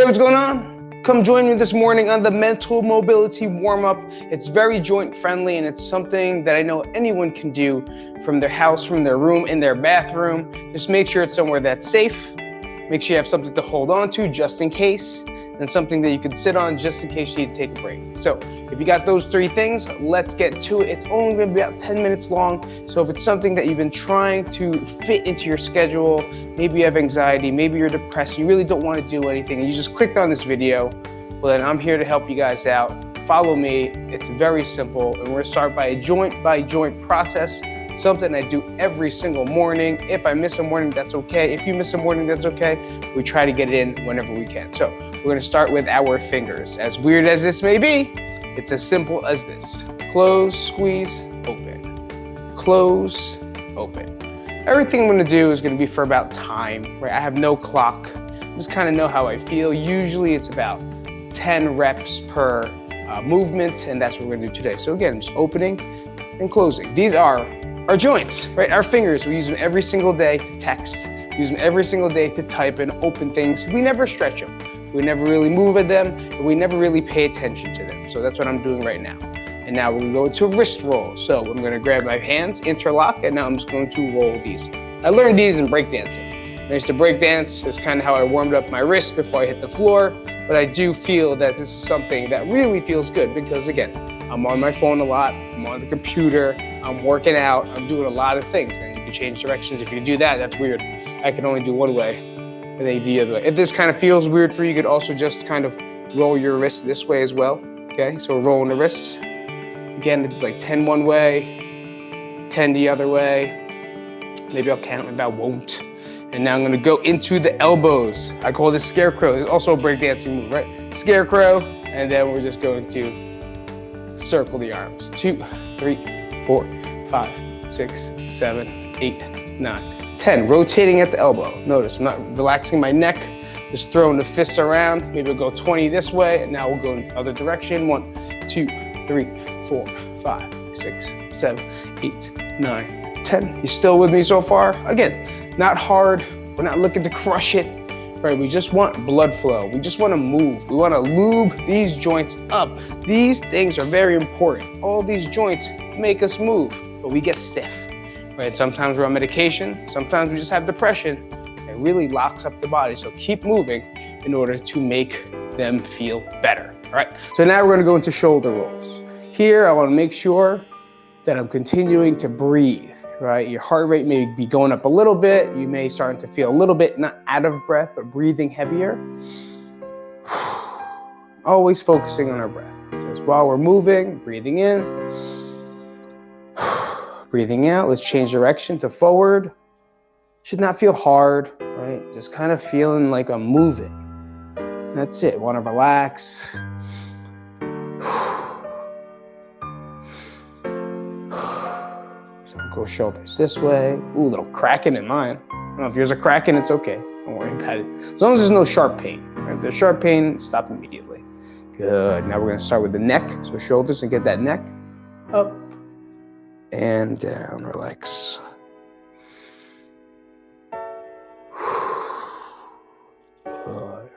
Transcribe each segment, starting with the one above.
Hey, what's going on? Come join me this morning on the mental mobility warm-up. It's very joint friendly and it's something that I know anyone can do from their house, from their room, in their bathroom. Just make sure it's somewhere that's safe. Make sure you have something to hold on to just in case, and something that you can sit on just in case you need to take a break. So if you got those three things, let's get to it. It's only gonna be about 10 minutes long. So if it's something that you've been trying to fit into your schedule, maybe you have anxiety, maybe you're depressed, you really don't wanna do anything, and you just clicked on this video, well then I'm here to help you guys out. Follow me, it's very simple, and we're gonna start by a joint by joint process, something I do every single morning. If I miss a morning, that's okay. If you miss a morning, that's okay. We try to get it in whenever we can. So we're gonna start with our fingers. As weird as this may be, it's as simple as this. Close, squeeze, open. Close, open. Everything I'm gonna do is gonna be for about time, right? I have no clock. Just kind of know how I feel. Usually it's about 10 reps per movement, and that's what we're gonna do today. So again, just opening and closing. These are our joints, right? Our fingers, we use them every single day to text. We use them every single day to type and open things. We never stretch them. We never really move at them, and we never really pay attention to them. So that's what I'm doing right now. And now we're gonna go into wrist rolls. So I'm gonna grab my hands, interlock, and now I'm just going to roll these. I learned these in breakdancing. I used to breakdance. It's kind of how I warmed up my wrist before I hit the floor. But I do feel that this is something that really feels good because again, I'm on my phone a lot, I'm on the computer, I'm working out, I'm doing a lot of things, and you can change directions. If you do that, that's weird. I can only do one way, and then you do the other way. If this kind of feels weird for you, you could also just kind of roll your wrist this way as well, okay? So we're rolling the wrists. Again, it's like 10 one way, 10 the other way. Maybe I'll count, maybe I won't. And now I'm gonna go into the elbows. I call this scarecrow. It's also a breakdancing move, right? Scarecrow, and then we're just going to circle the arms. 2, 3, 4, 5, 6, 7, 8, 9, 10. Rotating at the elbow. Notice I'm not relaxing my neck, just throwing the fists around. Maybe we'll go 20 this way, and now we'll go in the other direction. 1, 2, 3, 4, 5, 6, 7, 8, 9, 10. You still with me so far? Again, not hard. We're not looking to crush it. Right, we just want blood flow. We just want to move. We want to lube these joints up. These things are very important. All these joints make us move, but we get stiff. Right? Sometimes we're on medication. Sometimes we just have depression. It really locks up the body. So keep moving in order to make them feel better. All right. So now we're going to go into shoulder rolls. Here, I want to make sure that I'm continuing to breathe. Right? Your heart rate may be going up a little bit. You may start to feel a little bit, not out of breath, but breathing heavier. Always focusing on our breath. Just while we're moving, breathing in, breathing out. Let's change direction to forward. Should not feel hard, right? Just kind of feeling like I'm moving. That's it. Want to relax. Go shoulders this way. Ooh, a little cracking in mine. I don't know if yours are cracking, it's okay. Don't worry about it. As long as there's no sharp pain. Right? If there's sharp pain, stop immediately. Good. Now we're gonna start with the neck. So shoulders, and get that neck up and down. Relax. Good.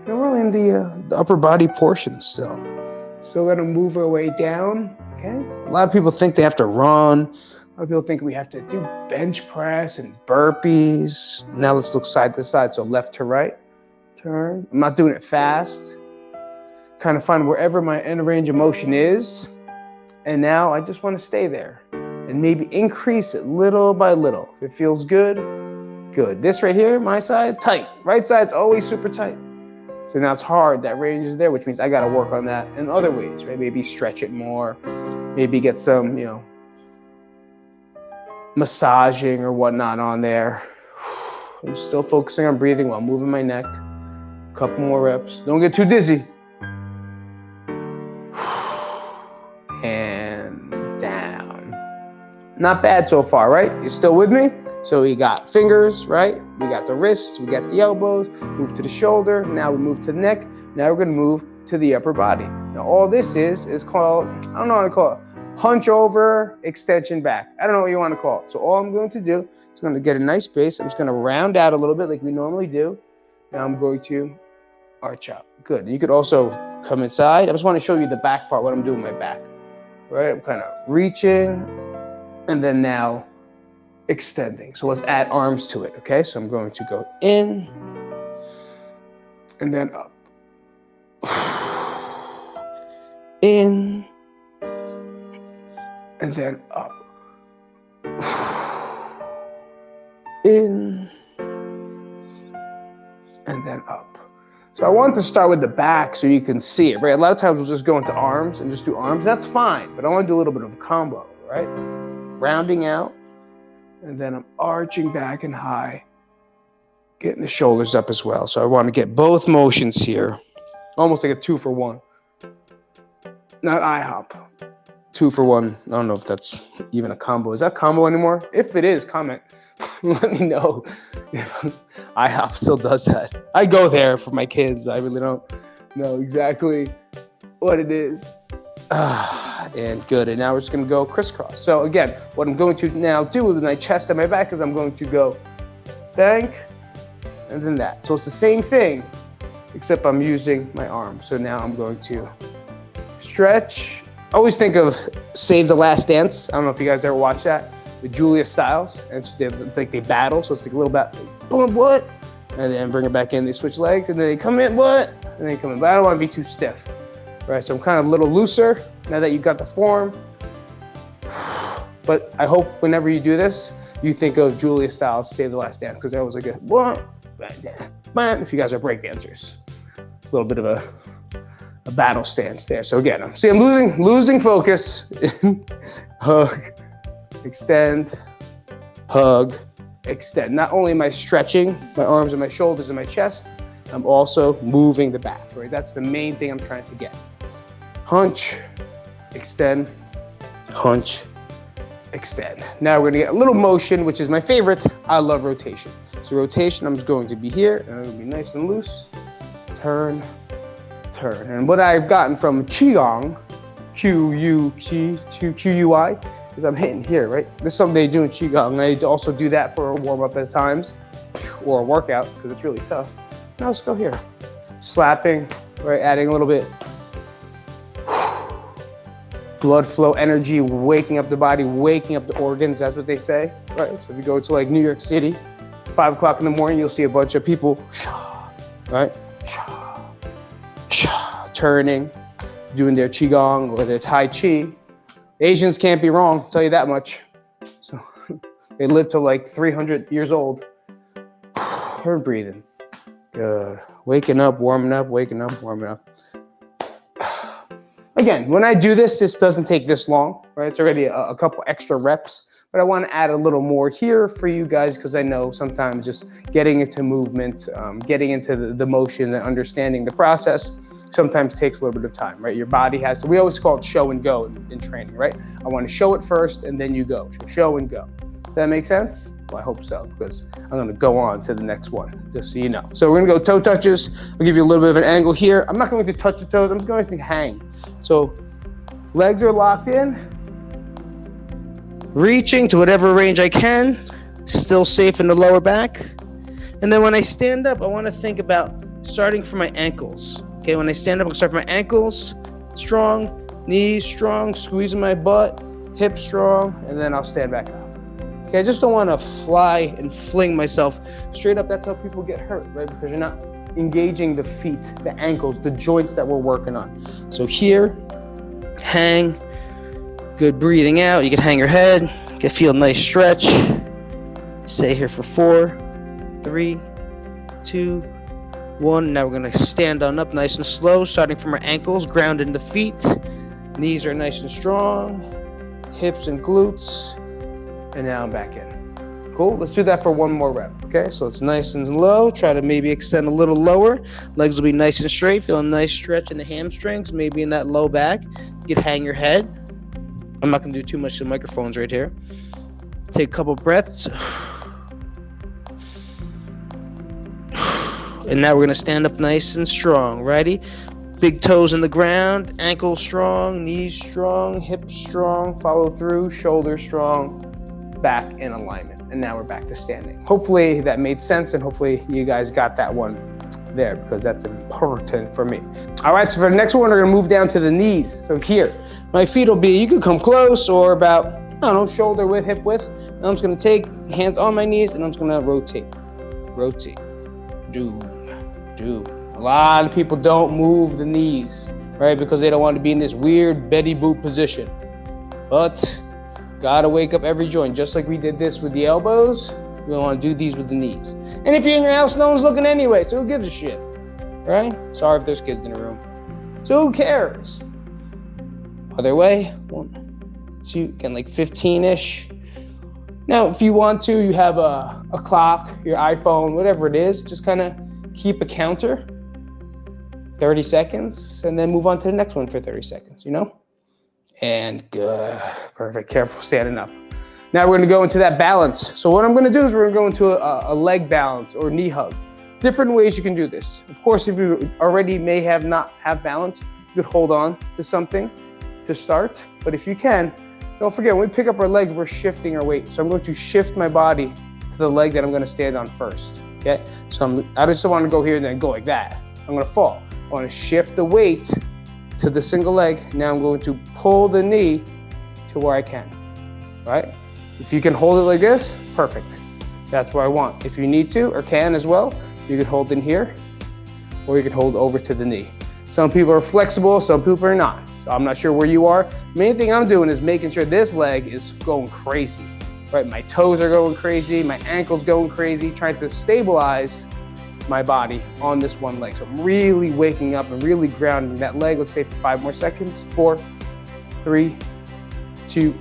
Now we're in the upper body portion still. Still gonna move our way down. Okay. A lot of people think they have to run. A lot of people think we have to do bench press and burpees. Now let's look side to side. So left to right, turn. I'm not doing it fast. Kind of find wherever my end range of motion is. And now I just want to stay there and maybe increase it little by little. If it feels good, good. This right here, my side, tight. Right side's always super tight. So now it's hard, that range is there, which means I gotta work on that in other ways, right? Maybe stretch it more, maybe get some, massaging or whatnot on there. I'm still focusing on breathing while moving my neck. A couple more reps. Don't get too dizzy. And down. Not bad so far, right? You still with me? So we got fingers, right? We got the wrists, we got the elbows, move to the shoulder, now we move to the neck, now we're gonna move to the upper body. Now all this is called, I don't know how to call it, hunch over, extension back. I don't know what you wanna call it. So all I'm going to do is gonna get a nice base. I'm just gonna round out a little bit like we normally do. Now I'm going to arch out. Good. You could also come inside. I just want to show you the back part, what I'm doing with my back. Right? I'm kind of reaching and then now extending. So let's add arms to it, okay? So I'm going to go in and then up. In and then up. In and then up. So I want to start with the back so you can see it, right? A lot of times we'll just go into arms and just do arms. That's fine, but I want to do a little bit of a combo, right? Rounding out, and then I'm arching back and high, getting the shoulders up as well. So I want to get both motions here, almost like a 2-for-1. Not IHOP, 2-for-1. I don't know if that's even a combo. Is that combo anymore? If it is, comment. Let me know if IHOP still does that. I go there for my kids, but I really don't know exactly what it is. And good. And now we're just going to go crisscross. So again, what I'm going to now do with my chest and my back is I'm going to go bank and then that. So it's the same thing, except I'm using my arm. So now I'm going to stretch. I always think of Save the Last Dance. I don't know if you guys ever watched that with Julia Stiles. And it's like they battle. So it's like a little bit, boom, what? And then bring it back in. They switch legs and then they come in, what? And then they come in. But I don't want to be too stiff. Right, so I'm kind of a little looser now that you've got the form. But I hope whenever you do this, you think of Julia Stiles' Save the Last Dance, because that was like a one, bang, if you guys are break dancers. It's a little bit of a battle stance there. So again, I'm losing focus. Hug, extend, hug, extend. Not only am I stretching my arms and my shoulders and my chest, I'm also moving the back, right? That's the main thing I'm trying to get. Hunch, extend, hunch, extend. Now we're gonna get a little motion, which is my favorite. I love rotation. So rotation, I'm just going to be here, and I'm gonna be nice and loose. Turn, turn. And what I've gotten from Qigong, Q-U-I, is I'm hitting here, right? This is something they do in Qigong, and I also do that for a warm-up at times, or a workout, because it's really tough. Now let's go here. Slapping, right? Adding a little bit blood flow, energy, waking up the body, waking up the organs. That's what they say, right? So if you go to like New York City, 5 o'clock in the morning, you'll see a bunch of people, right? Turning, doing their Qigong or their Tai Chi. Asians can't be wrong, I'll tell you that much. So they live to like 300 years old. We're breathing. Good. Waking up, warming up, waking up, warming up. Again, when I do this, this doesn't take this long, right? It's already a couple extra reps, but I want to add a little more here for you guys because I know sometimes just getting into movement, getting into the motion and understanding the process sometimes takes a little bit of time, right? Your body has to, we always call it show and go in training, right? I want to show it first and then you go. So show and go. Does that make sense? Well, I hope so, because I'm going to go on to the next one, just so you know. So we're going to go toe touches. I'll give you a little bit of an angle here. I'm not going to touch the toes. I'm just going to hang. So legs are locked in, reaching to whatever range I can, still safe in the lower back. And then when I stand up, I want to think about starting from my ankles. Okay, when I stand up, I'll start from my ankles, strong, knees strong, squeezing my butt, hips strong, and then I'll stand back up. Okay, I just don't want to fly and fling myself straight up. That's how people get hurt, right? Because you're not engaging the feet, the ankles, the joints that we're working on. So here, hang, good breathing out. You can hang your head, get feel a nice stretch. Stay here for 4, 3, 2, 1. Now we're gonna stand on up nice and slow, starting from our ankles, grounding the feet. Knees are nice and strong, hips and glutes. And now I'm back in. Cool, let's do that for one more rep. Okay, so it's nice and low. Try to maybe extend a little lower. Legs will be nice and straight. Feel a nice stretch in the hamstrings, maybe in that low back. You can hang your head. I'm not gonna do too much to the microphones right here. Take a couple breaths. And now we're gonna stand up nice and strong. Ready? Big toes in the ground, ankles strong, knees strong, hips strong, follow through, shoulders strong, back in alignment. And now we're back to standing. Hopefully that made sense, and hopefully you guys got that one there because that's important for me. All right, so for the next one, we're gonna move down to the knees. So here, my feet will be, you can come close or about, I don't know, shoulder width, hip width. And I'm just gonna take hands on my knees and I'm just gonna rotate, do. A lot of people don't move the knees, right? Because they don't want to be in this weird Betty Boop position. But gotta wake up every joint, just like we did this with the elbows. We want to do these with the knees. And if you're in your house, no one's looking anyway, so who gives a shit, right? Sorry if there's kids in the room. So who cares? Other way, 1, 2, again, like 15-ish. Now, if you want to, you have a clock, your iPhone, whatever it is, just kind of keep a counter, 30 seconds, and then move on to the next one for 30 seconds, you know? And good, perfect, careful standing up. Now we're gonna go into that balance. So what I'm gonna do is we're gonna go into a leg balance or knee hug. Different ways you can do this. Of course, if you already may not have balance, you could hold on to something to start. But if you can, don't forget, when we pick up our leg, we're shifting our weight. So I'm going to shift my body to the leg that I'm gonna stand on first, okay? So I just don't wanna go here and then go like that. I'm gonna fall. I wanna shift the weight to the single leg. Now I'm going to pull the knee to where I can, right? If you can hold it like this, perfect. That's what I want. If you need to or can as well, you can hold in here or you can hold over to the knee. Some people are flexible, some people are not. So I'm not sure where you are. Main thing I'm doing is making sure this leg is going crazy, right? My toes are going crazy, my ankle's going crazy, trying to stabilize my body on this one leg. So I'm really waking up and really grounding that leg. Let's stay for 5 more seconds. 4, 3, 2,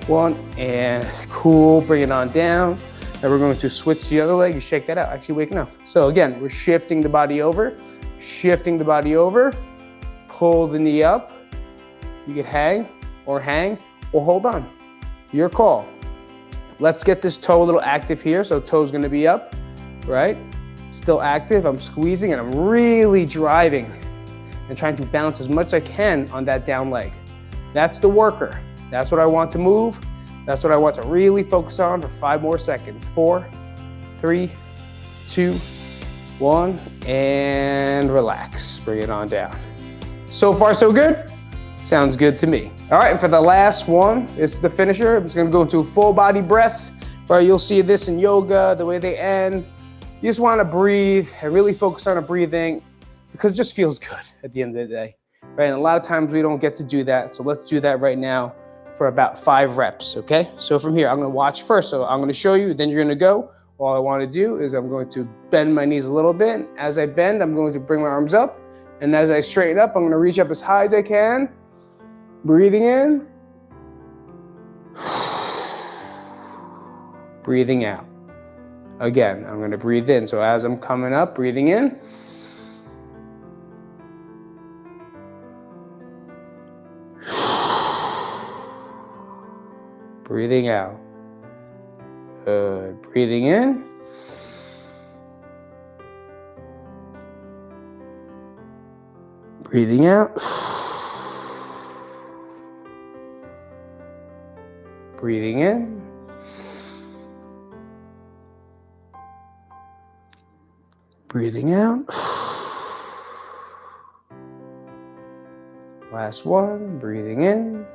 1, and cool, bring it on down. Now we're going to switch to the other leg. You shake that out, actually waking up. So again, we're shifting the body over, pull the knee up. You could hang or hold on. Your call. Let's get this toe a little active here. So toe's gonna be up, right? Still active, I'm squeezing and I'm really driving and trying to bounce as much as I can on that down leg. That's the worker. That's what I want to move. That's what I want to really focus on for 5 more seconds. 4, 3, 2, 1, and relax. Bring it on down. So far, so good? Sounds good to me. All right, and for the last one, it's the finisher. I'm just gonna go into a full body breath, right? You'll see this in yoga, the way they end. You just wanna breathe and really focus on the breathing because it just feels good at the end of the day, right? And a lot of times we don't get to do that. So let's do that right now for about 5 reps, okay? So from here, I'm gonna watch first. So I'm gonna show you, then you're gonna go. All I wanna do is I'm going to bend my knees a little bit. As I bend, I'm going to bring my arms up. And as I straighten up, I'm gonna reach up as high as I can. Breathing in. Breathing out. Again, I'm gonna breathe in. So as I'm coming up, breathing in. Breathing out. Good. Breathing in. Breathing out. Breathing in. Breathing out. Last one. Breathing in.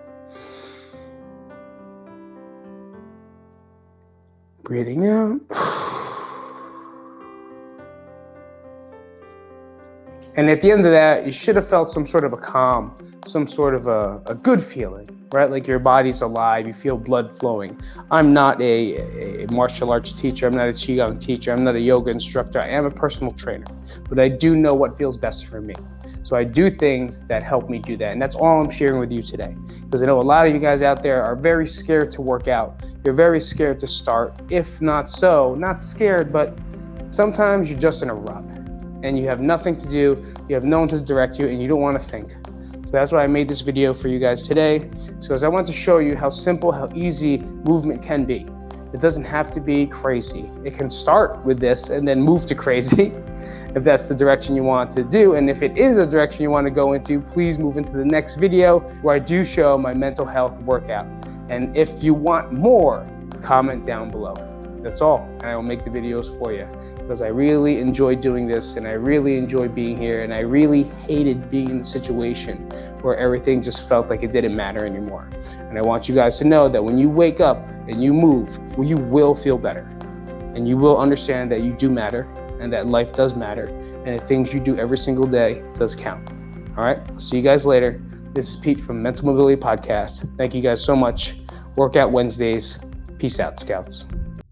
Breathing out. And at the end of that, you should have felt some sort of a calm, some sort of a good feeling, right? Like your body's alive, you feel blood flowing. I'm not a martial arts teacher, I'm not a Qigong teacher, I'm not a yoga instructor, I am a personal trainer, but I do know what feels best for me. So I do things that help me do that. And that's all I'm sharing with you today. Because I know a lot of you guys out there are very scared to work out. You're very scared to start. If not so, not scared, but sometimes you're just in a rut and you have nothing to do, you have no one to direct you, and you don't want to think. So that's why I made this video for you guys today. It's because I want to show you how simple, how easy movement can be. It doesn't have to be crazy. It can start with this and then move to crazy if that's the direction you want to do. And if it is a direction you want to go into, please move into the next video where I do show my mental health workout. And if you want more, comment down below. That's all, and I will make the videos for you. because I really enjoy doing this and I really enjoy being here, and I really hated being in the situation where everything just felt like it didn't matter anymore. And I want you guys to know that when you wake up and you move, you will feel better, and you will understand that you do matter and that life does matter, and the things you do every single day does count. All right, see you guys later. This is Pete from Mental Mobility Podcast. Thank you guys so much. Workout Wednesdays. Peace out, Scouts.